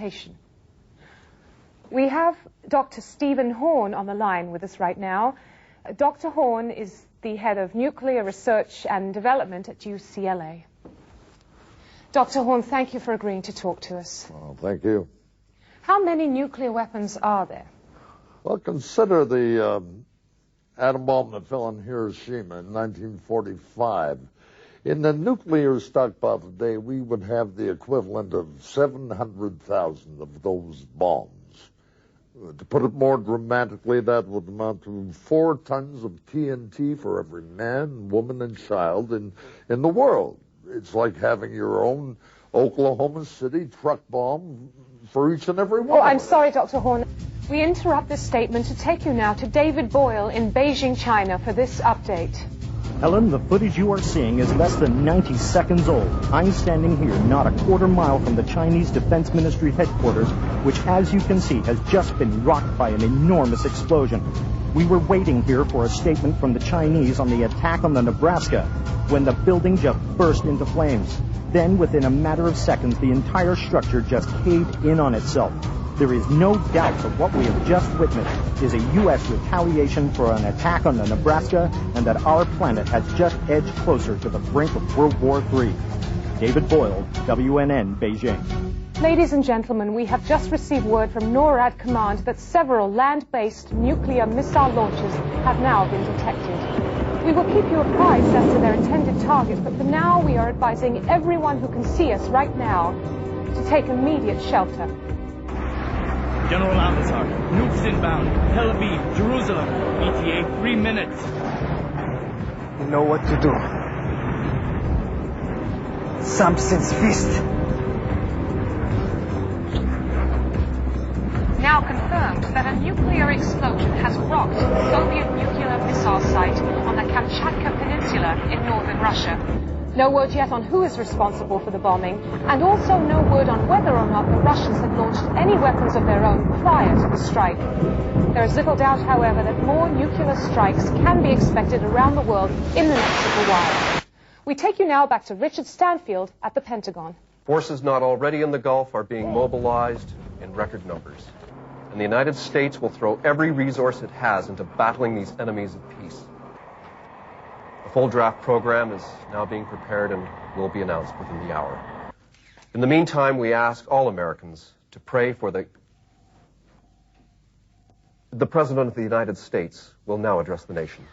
invitation. We have Dr. Stephen Horn on the line with us right now. Dr. Horn is the head of nuclear research and development at UCLA. Dr. Horn, thank you for agreeing to talk to us. Oh, thank you. How many nuclear weapons are there? Well, consider the atom bomb that fell on Hiroshima in 1945. In the nuclear stockpile today, we would have the equivalent of 700,000 of those bombs. To put it more dramatically, that would amount to 4 tons of TNT for every man, woman, and child in the world. It's like having your own Oklahoma City truck bomb for each and every one. Oh, I'm sorry, Dr. Horn. We interrupt this statement to take you now to David Boyle in Beijing, China for this update. Helen, the footage you are seeing is less than 90 seconds old. I'm standing here not a quarter mile from the Chinese Defense Ministry headquarters, which, as you can see, has just been rocked by an enormous explosion. We were waiting here for a statement from the Chinese on the attack on the Nebraska when the building just burst into flames. Then, within a matter of seconds, the entire structure just caved in on itself. There is no doubt that what we have just witnessed is a U.S. retaliation for an attack on the Nebraska and that our planet has just edged closer to the brink of World War III. David Boyle, WNN, Beijing. Ladies and gentlemen, we have just received word from NORAD Command that several land-based nuclear missile launches have now been detected. We will keep you apprised as to their intended targets, but for now we are advising everyone who can see us right now to take immediate shelter. General Alcazar, nukes inbound, Tel Aviv, Jerusalem, ETA 3 minutes. You know what to do. Something's fist. Now confirmed that a nuclear explosion has rocked the Soviet nuclear missile site on the Kamchatka Peninsula in northern Russia. No word yet on who is responsible for the bombing, and also no word on whether or not the Russians had launched any weapons of their own prior to the strike. There is little doubt, however, that more nuclear strikes can be expected around the world in the next little while. We take you now back to Richard Stanfield at the Pentagon. Forces not already in the Gulf are being mobilized in record numbers, and the United States will throw every resource it has into battling these enemies of peace. A full draft program is now being prepared and will be announced within the hour. In the meantime, we ask all Americans to pray for the President of the United States will now address the nation.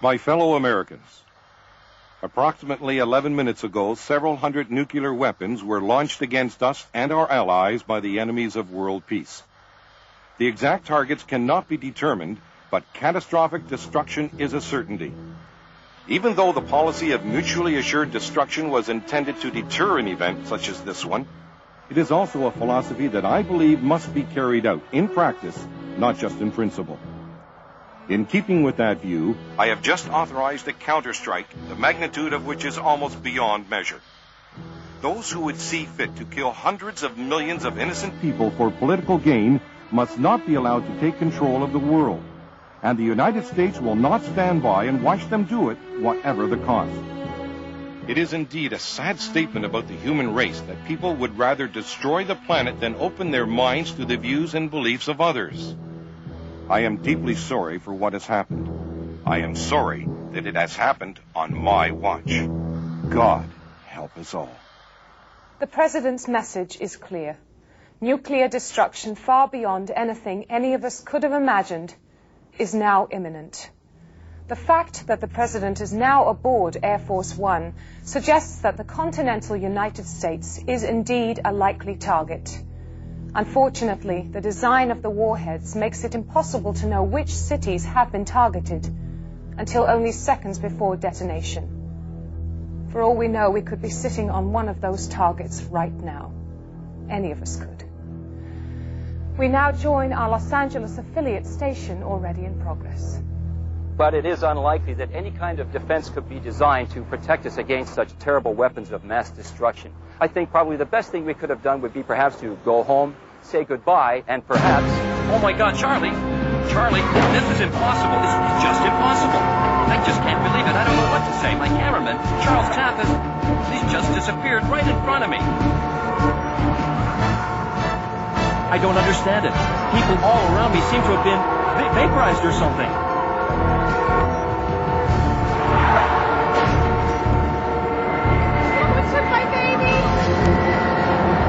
My fellow Americans, approximately 11 minutes ago, several hundred nuclear weapons were launched against us and our allies by the enemies of world peace. The exact targets cannot be determined, but catastrophic destruction is a certainty. Even though the policy of mutually assured destruction was intended to deter an event such as this one, it is also a philosophy that I believe must be carried out in practice, not just in principle. In keeping with that view, I have just authorized a counterstrike, the magnitude of which is almost beyond measure. Those who would see fit to kill hundreds of millions of innocent people for political gain must not be allowed to take control of the world. And the United States will not stand by and watch them do it, whatever the cost. It is indeed a sad statement about the human race that people would rather destroy the planet than open their minds to the views and beliefs of others. I am deeply sorry for what has happened. I am sorry that it has happened on my watch. God help us all. The President's message is clear. Nuclear destruction far beyond anything any of us could have imagined is now imminent. The fact that the President is now aboard Air Force One suggests that the continental United States is indeed a likely target. Unfortunately, the design of the warheads makes it impossible to know which cities have been targeted until only seconds before detonation. For all we know, we could be sitting on one of those targets right now. Any of us could. We now join our Los Angeles affiliate station already in progress. But it is unlikely that any kind of defense could be designed to protect us against such terrible weapons of mass destruction. I think probably the best thing we could have done would be perhaps to go home, say goodbye, and perhaps... Oh my God, Charlie, this is impossible. This is just impossible. I just can't believe it. I don't know what to say. My cameraman, Charles Tappan, he's just disappeared right in front of me. I don't understand it. People all around me seem to have been vaporized or something.